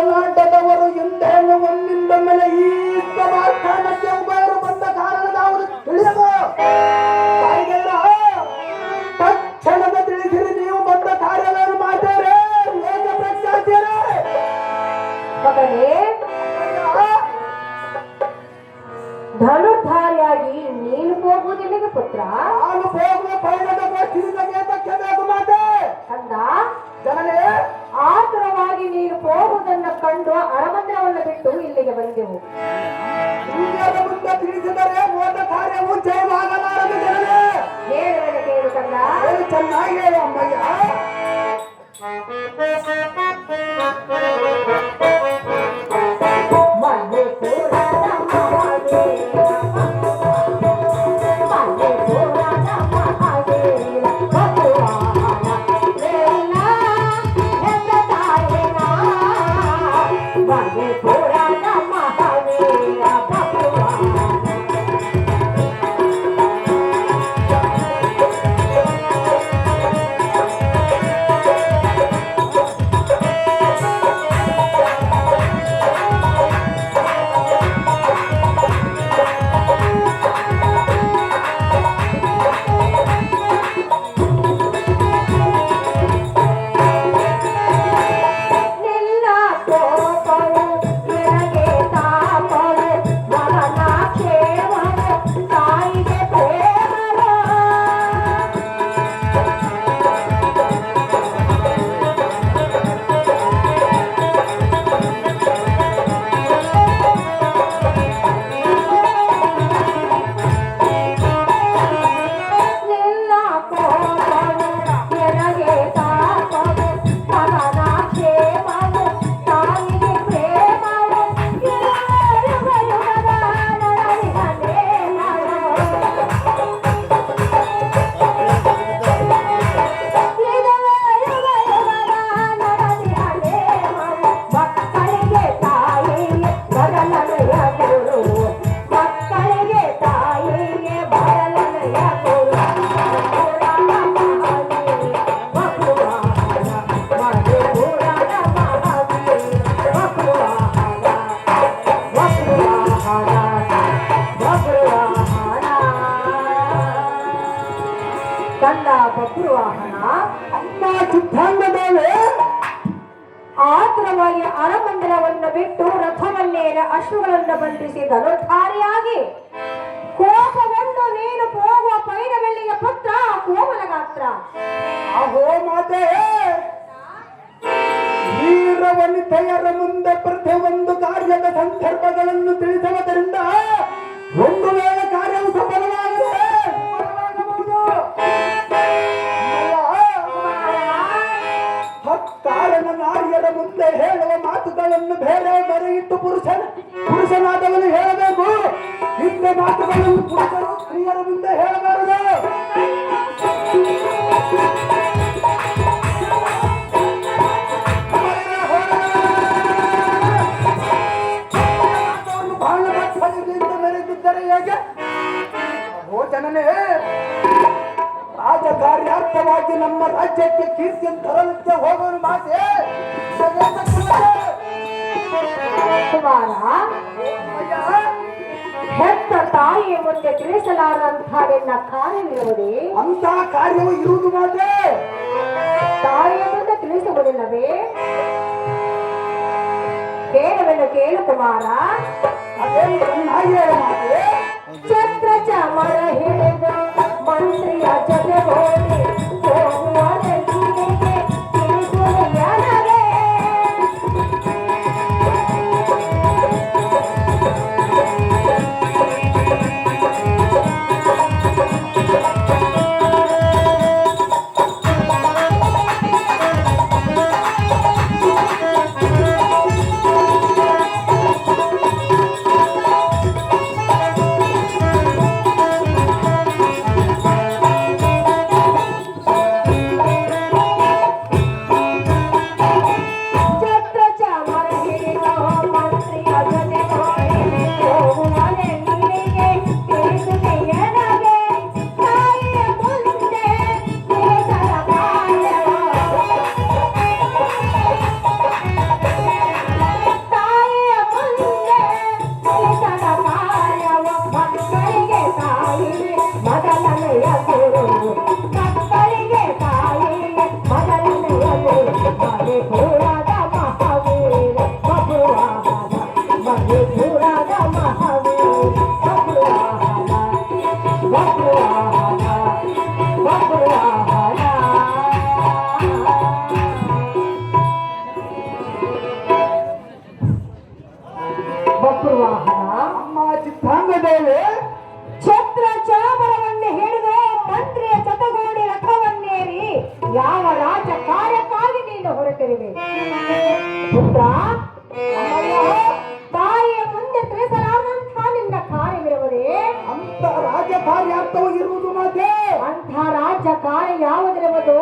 ನಾಟದವರು ಹಿಂದೆಯನ್ನು ಒಂದಿಂದ ಮೇಲೆ ಈ ಸಮಾಧಾನಕ್ಕೆ ಉಭಯರು ಬಂದ ಕಾರಣದ ಅವರು ತಿಳಿಯದು. ತಕ್ಷಣದ ತಿಳಿಸಿರಿ, ನೀವು ಬಂದ ಕಾರ್ಯವನ್ನು ಮಾಡ್ತಾರೆ ಏಕ ಪ್ರತ್ಯಾಚಾರೇ. ಮಗನೇ, ಧನುರ್ಧಾರಿಯಾಗಿ ನೀನು ಹೋಗುವುದಿಲ್ಲಿಗೆ ಪುತ್ರ? ನಾನು ಹೋಗುವ ಪಯಣದ ಗೋಷ್ಠಿಗೆ ಬೇಕು ಮಾತೆ ಅಂದ. ಜನನೇ, ಆತುರವಾಗಿ ನೀನು ಹೋಗುವುದನ್ನು ಕಂಡು ಅರಮಂದಿರವನ್ನು ಬಿಟ್ಟು ಇಲ್ಲಿಗೆ ಬಂದೆವು. ಇಂದ್ರಿಯದ ಮುಂದೆ ತಿಳಿಸಿದರೆ ಹೋದ ಕಾರ್ಯವು ಜಯವಾಗಲಾರದು. ಜನನೇ, ಹೇಳುವುದು ಕೇಳು ಕಂದ. ಚೆನ್ನಾಗಿ ಹೇಳು ಅಮ್ಮಯ್ಯ. ಆತುರವಾಗಿ ಅರಮಂದಿರವನ್ನು ಬಿಟ್ಟು ರಥವನ್ನೇರ ಅಶ್ವಗಳನ್ನು ಬಂಧಿಸಿ ಧನುರ್ಧಾರಿಯಾಗಿ ಕೋಪಗೊಂಡು ನೀನು ಹೋಗುವ ಪೈರವೆಲ್ಲಿಯ ಪುತ್ರ ಕೋಮಲ ಗಾತ್ರ. ಅಹೋ ಮಾತೆ, ವೀರ ವನಿತೆಯರ ಮುಂದೆ ಪ್ರತಿಯೊಂದು ಕಾರ್ಯದ ಸಂದರ್ಭಗಳನ್ನು ತಿಳಿಸುವುದರಿಂದ ಒಂದು ವೇಳೆ ಕಾರ್ಯವು ಸಫಲವಾಗಬಹುದು. ಕಾರಣ ನಾರಿಯರ ಮುಂದೆ ಹೇಳುವ ಮಾತುಗಳನ್ನು ಬೇರೆ ಬರೆಯಿಟ್ಟು ಪುರುಷನಾದವನು ಹೇಳಬೇಕು. ಇಂಥ ಮಾತುಗಳನ್ನು ಪುರುಷರು ಸ್ತ್ರೀಯರ ಮುಂದೆ ಹೇಳಬಾರದು. ಬಹಳ ಮಕ್ಕಳಿಗಿಂತ ಮೆರೆದಿದ್ದರೆ ಹೇಗೆ? ಓ ಜನನೇ, ರಾಜಕಾರ್ಯಾರ್ಥವಾಗಿ ನಮ್ಮ ರಾಜ್ಯಕ್ಕೆ ಕೀರ್ತಿಯನ್ನು ತರಲಿಕ್ಕೆ ಹೋಗೋನು ಮಾತೆ. ಕುಮಾರ, ಹೆತ್ತ ತಾಯಿಯ ಮುಂದೆ ತಿಳಿಸಲಾರಂತಹ ನಿನ್ನ ಕಾರ್ಯವಿರುವುದೇ? ಅಂತಹ ಕಾರ್ಯವು ಇರುವುದು ಮಾತೆ. ತಾಯಿಯ ಮುಂದೆ ತಿಳಿಸುವುದಿಲ್ಲವೇ? ಕೇಳುವೆನು ಕೇಳು ಕುಮಾರ. ಅದೇನು ಚೆನ್ನಾಗಿ ಹೇಳು ಮಾತೆ. ಛತ್ರ ಚಾಮರ ಹಿಡಿದ ಮಂತ್ರಿಯ ಜೊತೆ ಹೋಗಿ ಹೋಗುವ ನೆಚ್ಚಿಗೆ ತಿಳಿಸುವುದಲ್ಲವೇ? ಪುತ್ರ, ಅಮ್ಮಯ್ಯ, ತಾಯಿಯ ಮುಂದೆ ತಿಳಿಸಲಾದಂಥ ನಿನ್ನ ಕಾರ್ಯವಿರುವುದೇ? ಅಂತ ರಾಜ್ಯ ಕಾರ್ಯಾರ್ಥವು ಇರುವುದು ಮಾತೆ. ಅಂಥ ರಾಜ್ಯ ಕಾರ್ಯ ಯಾವುದಿರುವುದು?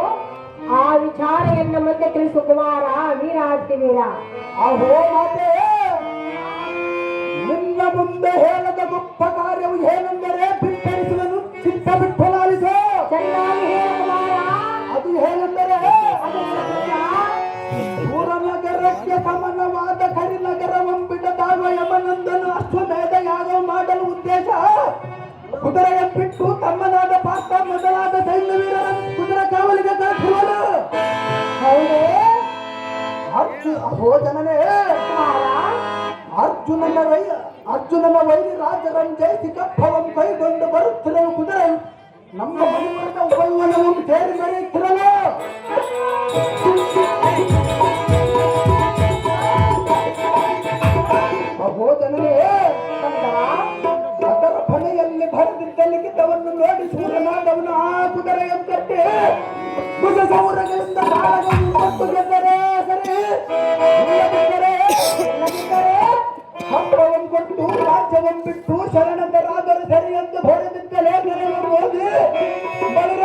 ಆ ವಿಚಾರೆಯನ್ನು ಮುಂದೆ ತಿಳಿಸು ಕುಮಾರ ವೀರಾಧಿವೀರ. ಅಹೋ ಮಾತೆ, ನಿನ್ನ ಮುಂದೆ ಹೇಳದ ಗೊಪ್ಪ ಕಾರ್ಯವು ಏನೆಂದರೆ ಬಿತ್ತರಿಸುವನು ಚಿತ್ತ ಬಿಟ್ಟು ಲಾಲಿಸು. ಚೆನ್ನಾಗಿ ಹೇಳು ಕುಮಾರ. ಅದು ಏನೆಂದರೆ ಅದನ್ನು ಪುತ್ರ, ಪೂರನಗರಕ್ಕೆ ಸಮನವಾದ ಕರಿನಗರವಂಬಿಡದಾಗುವ ಯಮನಂದನು ಅಶ್ವಮೇಧ ಯಾಗ ಮಾಡಲು ಉದ್ದೇಶ ಕುದುರೆಯ ಬಿಟ್ಟು ತಮ್ಮನಾದ ಪಾತ್ರ ಮೊದಲಾದ ಸೈನ್ಯವೀರರನ್ನು ಕುದುರೆ ಕಾವಲಿಗೆ ಕಳಿಸುವನು. ಹೌದೇ ಅಹೋ ಜನನೇ, ಕುಮಾರ? ಅರ್ಜುನನ ವೈರಿ ರಾಜರನ್ನು ಜಯಿಸಿ ಕಪ್ಪವಂ ಕೈಗೊಂಡು ಬರುತ್ತಿರಲು ಕುದುರೆ ನಮ್ಮ ಮನೆಯ ಉಪಯುವನವು ಸೇರಿ ಮೆರೆಯುತ್ತಿರಲು. ಅಹೋ ಜನನೇ, ಅದರ ಫಣೆಯಲ್ಲಿ ಭರದಿದ್ದ ಲಿಖಿತವನ್ನು ನೋಡಿ ಸೂರ್ಯನಾದವನು ಆ ಕುದುರೆಯನ್ನು ಕಟ್ಟಿ ಭುಜ ಸೌರಗಳಿಂದ ಕಾಳಗವನ್ನು ಕೊಟ್ಟು ಗೆದ್ದರೆ ಸರಿ, ಇಲ್ಲದಿದ್ದರೆ ಹಬ್ಬವನ್ನು ಕೊಟ್ಟು ರಾಜ್ಯವನ್ನು ಬಿಟ್ಟು ಶರಣದರಾದರೂ ಸರಿ ಎಂದು ಹೊರದಿದ್ದ ಲೇಖನವನ್ನು ಓದಿ ಬಲರ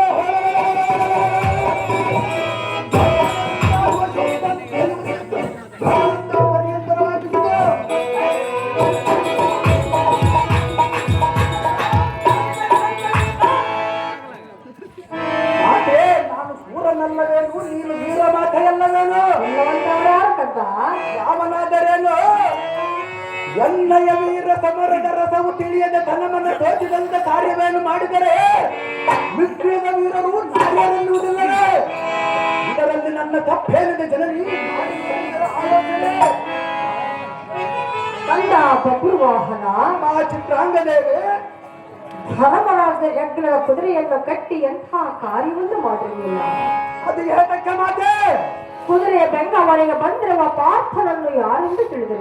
ಮಾತೆ, ನಾನು ಸೂರನಲ್ಲವೇನು, ನೀನು ವೀರ ಮಾತೆಯಲ್ಲವೇನು? ಯಾವನಾದರೇನು ಎನ್ನಯ ವೀರ ಸಮರದ ರಸವು ತಿಳಿಯದ ತನ್ನಮನ ತೋಚಿದಂತ ಕಾರ್ಯವೇನು ಮಾಡಿದರೆ ಮಿಕ್ಕಿದ ವೀರರು ನಾರ್ಯರೆನ್ನುವುದಿಲ್ಲವೇ? ಇದರಲ್ಲಿ ನನ್ನ ತಪ್ಪೇನಿದೆ ಜನನಿ? ಕಂದ ಬಬ್ರುವಾಹನ, ಆ ಚಿತ್ರಾಂಗದೇವಿ ಧರ್ಮರಾಜ ಯಜ್ಞದ ಕುದುರೆಯನ್ನು ಕಟ್ಟಿ ಎಂಥ ಕಾರ್ಯವನ್ನು ಮಾಡಿರಲಿಲ್ಲ. ಅದು ಏತಕ್ಕೆ ಮಾತೆ? ಕುದುರೆಯ ಬೆಂಗಾವಣೆಗೆ ಬಂದಿರುವ ಪಾರ್ಥನನ್ನು ಯಾರೆಂದು ತಿಳಿದು